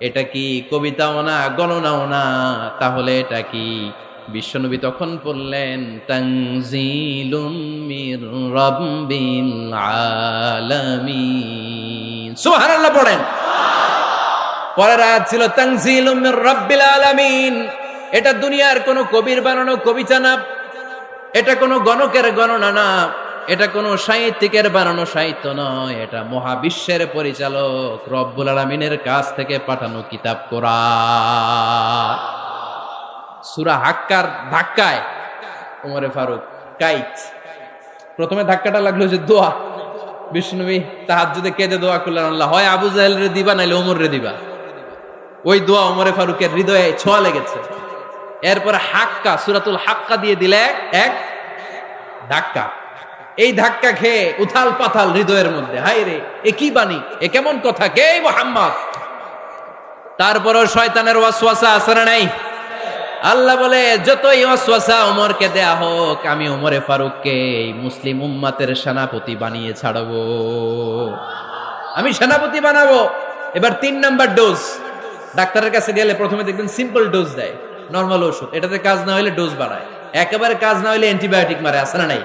এটা কি কবিতাও না, গণনাও না, তাহলে এটা কি? বিশ্বনবী তখন বললেন, তানজিলুম মির রাব্বিল আলামিন। সুবহানাল্লাহ পড়েন। পরের আয়াত ছিল তানজিলুম মির রাব্বিল আলামিন। এটা দুনিয়ার কোন কবির বানানো কবিতা না, এটা কোন গণকের গণনা না, এটা কোন সাহিত্যিকের বানানো সাহিত্য নয়, এটা মহাবিশ্বের পরিচালক রব্বুল আলামিনের কাছ থেকে পাঠানো কিতাব কোরআন। সূরা হাক্কার ধাক্কায় ওমরে ফারুক কাইত। প্রথমে ধাক্কাটা লাগলো যে দোয়া, বিষ্ণুনবী তাহাজ্জুদে কেঁদে দোয়া করলেন, আল্লাহ হয় আবু জাহেল রে দিবা নাইলে ওমর রে দিবা। ওই দোয়া ওমরে ফারুকের হৃদয়ে ছোঁয়া লেগেছে। এরপরে হাক্কা, সূরাতুল হাক্কা দিয়ে দিলে এক ধাক্কা। এই ধাক্কা খেয়ে উথাল পাথাল হৃদয়ের মধ্যে, হায় রে এ কি বাণী, এ কেমন কথা, কে মুহাম্মদ? তারপরও শয়তানের ওয়াসওয়াসা আছে না নাই? আল্লাহ বলে, যতই ওয়াসওয়াসা ওমরকে দেয়া হোক, আমি ওমরে ফারুককে এই মুসলিম উম্মাতের সেনাপতি বানিয়ে ছাড়বো, আমি সেনাপতি বানাবো। এবার 3 নাম্বার ডোজ। ডাক্তারের কাছে গেলে প্রথমে দেখবেন সিম্পল ডোজ দেয়, নরমাল ওষুধ, এটাতে কাজ না হলে ডোজ বাড়ায়, একেবারে কাজ না হলে অ্যান্টিবায়োটিক মারে, আছে না নাই?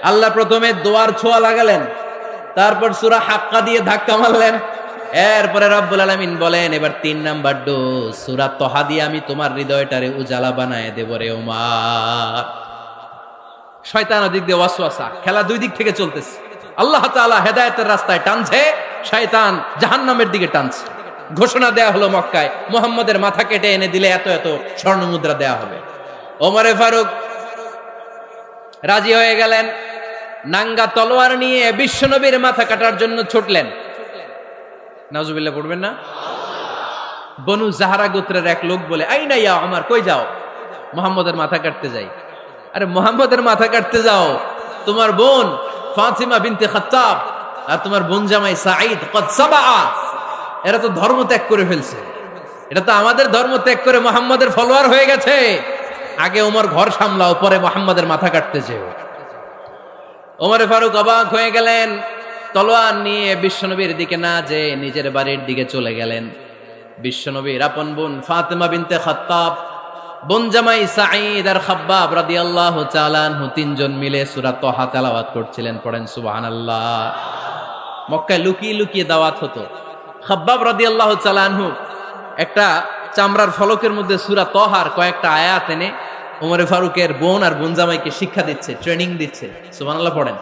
আল্লাহ প্রথমে দোয়ার ছোঁয়া লাগালেন, তারপর সূরা হাক্কা দিয়ে ধাক্কা মারলেন, এরপরে রব্বুল আলামিন বলেন, এবার 3 নাম্বার ডোজ সূরা তহা দিয়ে আমি তোমার হৃদয়টারে উজালা বানায় দেব রে ওমর। শয়তান ওদিক দিয়ে ওয়াসওয়াসা, খেলা 2 দিক থেকে চলতেছে। আল্লাহ তাআলা হেদায়েতের রাস্তায় টানছে, শয়তান জাহান্নামের দিকে টানছে। ঘোষণা দেয়া হলো মক্কায়, মুহাম্মদের মাথা কেটে এনে দিলে এত এত স্বর্ণ মুদ্রা দেয়া হবে। ওমরে ফারুক রাজি হয়ে গেলেন, নাঙ্গা তলোয়ার নিয়ে বিশ্বনবীর মাথা কাটার জন্য ছুটলেন। নাউজুবিল্লাহ পড়বেন না? বনু জাহরা গোত্রের এক লোক বলে, আইনা ইয়া ওমর, কই যাও? মুহাম্মদের মাথা কাটতে যাই। আরে মুহাম্মদের মাথা কাটতে যাও? তোমার বোন ফাতিমা বিনতে খাত্তাব আর তোমার বোন জামাই সাঈদ কদ সাবা, এরা তো ধর্ম ত্যাগ করে ফেলছে, এটা তো আমাদের ধর্ম ত্যাগ করে মুহাম্মদের ফলোয়ার হয়ে গেছে। আগে ওমর ঘর সামলাও, পরে মুহাম্মদের মাথা কাটতে যেও। ওমরে ফারুক অবাক হয়ে গেলেন, তলোয়ার নিয়ে বিশ্বনবীর দিকে না যে নিজের বাড়ির দিকে চলে গেলেন। বিশ্বনবীর আপন বোন ফাতিমা বিনতে খাত্তাব, বোন জামাই সাঈদ আর খাব্বাব রাদিয়াল্লাহু তাআলা আনহু 3 জন মিলে সূরা তহা তেলাওয়াত করছিলেন। পড়েন সুবহানাল্লাহ। মক্কায় লুকিয়ে লুকিয়ে দাওয়াত হতো। খাব্বাব রাদিয়াল্লাহু তাআলা আনহু একটা চামড়ার ফলকের মধ্যে সূরা তহার কয়েকটা আয়াত এনে ওমরে ফারুকের বোন আর বোন জামাইকে শিক্ষা দিচ্ছে, ট্রেনিং দিচ্ছে। সুবহানাল্লাহ পড়েন।